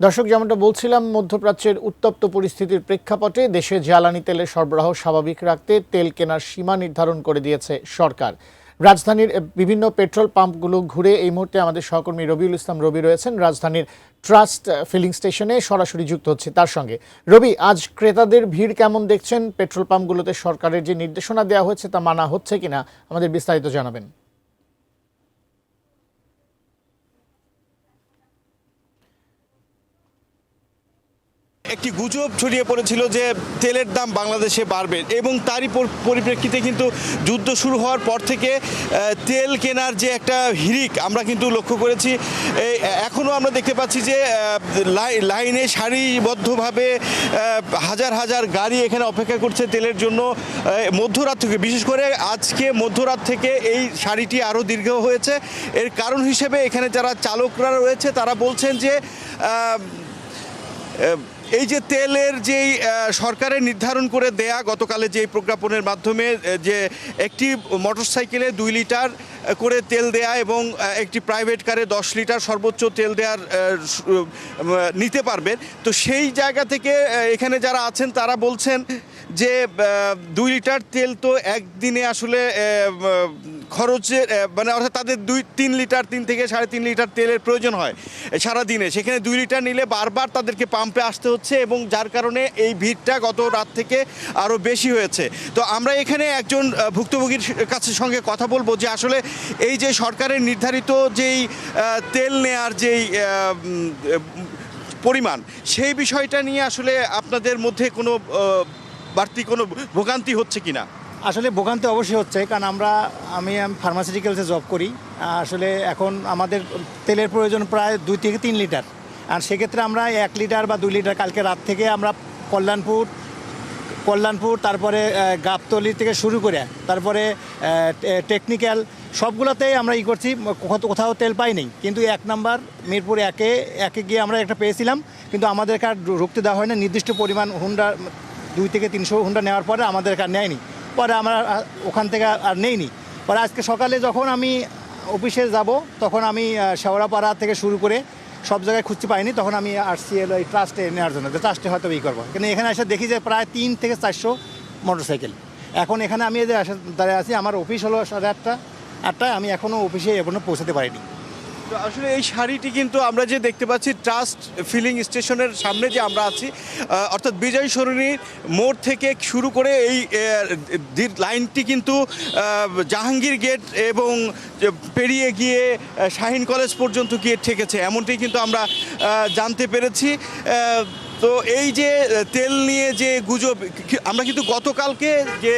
দর্শক, যেমনটা বলছিলাম, মধ্যপ্রাচ্যের উত্তপ্ত পরিস্থিতির প্রেক্ষাপটে দেশে জ্বালানি তেলের সরবরাহ স্বাভাবিক রাখতে তেল কেনার সীমা নির্ধারণ করে দিয়েছে সরকার। রাজধানীর বিভিন্ন পেট্রোল পাম্পগুলো ঘুরে এই মুহূর্তে আমাদের সহকর্মী রবিউল ইসলাম রবি রয়েছেন রাজধানীর ট্রাস্ট ফিলিং স্টেশনে, সরাসরি যুক্ত হচ্ছে তার সঙ্গে। রবি, আজ ক্রেতাদের ভিড় কেমন দেখছেন? পেট্রোল পাম্পগুলোতে সরকারের যে নির্দেশনা দেওয়া হয়েছে তা মানা হচ্ছে কিনা আমাদের বিস্তারিত জানাবেন। একটি গুজব ছড়িয়ে পড়েছিল যে তেলের দাম বাংলাদেশে বাড়বে এবং তারই পরিপ্রেক্ষিতে কিন্তু যুদ্ধ শুরু হওয়ার পর থেকে তেল কেনার যে একটা হিড়িক আমরা কিন্তু লক্ষ্য করেছি। এখনও আমরা দেখতে পাচ্ছি যে লাইনে সারিবদ্ধভাবে হাজার হাজার গাড়ি এখানে অপেক্ষা করছে তেলের জন্য। মধ্যরাত থেকে, বিশেষ করে আজকে মধ্যরাত থেকে এই সারিটি আরও দীর্ঘ হয়েছে। এর কারণ হিসেবে এখানে যারা চালকরা রয়েছে তারা বলছেন যে এই যে তেলের যেই সরকারের নির্ধারণ করে দেয়া গতকালে যে প্রজ্ঞাপনের মাধ্যমে যে একটি মোটরসাইকেলে 2 লিটার করে তেল দেয়া এবং একটি প্রাইভেট কারে 10 লিটার সর্বোচ্চ তেল দেওয়ার নিতে পারবেন, তো সেই জায়গা থেকে এখানে যারা আছেন তারা বলছেন যে 2 লিটার তেল তো একদিনে আসলে খরচের মানে অর্থাৎ তাদের 3 লিটার 3 থেকে 3.5 লিটার তেলের প্রয়োজন হয় সারাদিনে। সেখানে 2 লিটার নিলে বারবার তাদেরকে পাম্পে আসতে হচ্ছে এবং যার কারণে এই ভিড়টা গত রাত থেকে আরও বেশি হয়েছে। তো আমরা এখানে একজন ভুক্তভোগীর কাছে সঙ্গে কথা বলবো যে আসলে এই যে সরকারের নির্ধারিত যেই তেল নেয়ার যেই পরিমাণ, সেই বিষয়টা নিয়ে আসলে আপনাদের মধ্যে কোনো বাড়তি কোনো ভোগান্তি হচ্ছে কিনা? আসলে ভোগান্তি অবশ্যই হচ্ছে, কারণ আমি ফার্মাসিউটিক্যালসে জব করি। আসলে এখন আমাদের তেলের প্রয়োজন প্রায় 2 থেকে 3 লিটার, আর সেক্ষেত্রে আমরা 1 লিটার বা 2 লিটার কালকে রাত থেকে আমরা কল্যাণপুর তারপরে গাবতলী থেকে শুরু করে তারপরে টেকনিক্যাল সবগুলোতেই আমরা করছি, কোথাও তেল পাইনি। কিন্তু 1 নাম্বার মিরপুর একে গিয়ে আমরা একটা পেয়েছিলাম, কিন্তু আমাদেরকে আর ঢুকতে দেওয়া হয় না। নির্দিষ্ট পরিমাণ হুন্ডা 2 থেকে 300 হুন্ডা নেওয়ার পরে আমাদেরকে আর নেয়নি, পরে আমরা ওখান থেকে আর নেইনি। পরে আজকে সকালে যখন আমি অফিসে যাব তখন আমি শেওড়াপাড়া থেকে শুরু করে সব জায়গায় খুঁজতে পাইনি, তখন আমি আসছি এই ট্রাস্টে নেওয়ার জন্য, যে ট্রাস্টে হয়তো করবো। কিন্তু এখানে এসে দেখি যে প্রায় 3 থেকে 400 মোটরসাইকেল। এখন এখানে আমি যে দাঁড়িয়ে আছি, আমার অফিস হলো 8:30, আমি এখনও অফিসে এখনও পৌঁছাতে পারিনি। তো আসলে এই শাড়িটি কিন্তু আমরা যে দেখতে পাচ্ছি ট্রাস্ট ফিলিং স্টেশনের সামনে যে আমরা আছি, অর্থাৎ বিজয় সরণি মোড় থেকে শুরু করে এই লাইনটি কিন্তু জাহাঙ্গীর গেট এবং পেরিয়ে গিয়ে শাহিন কলেজ পর্যন্ত গিয়ে ঠেকেছে, এমনটি কিন্তু আমরা জানতে পেরেছি। তো এই যে তেল নিয়ে যে গুজব, আমরা কিন্তু গতকালকে যে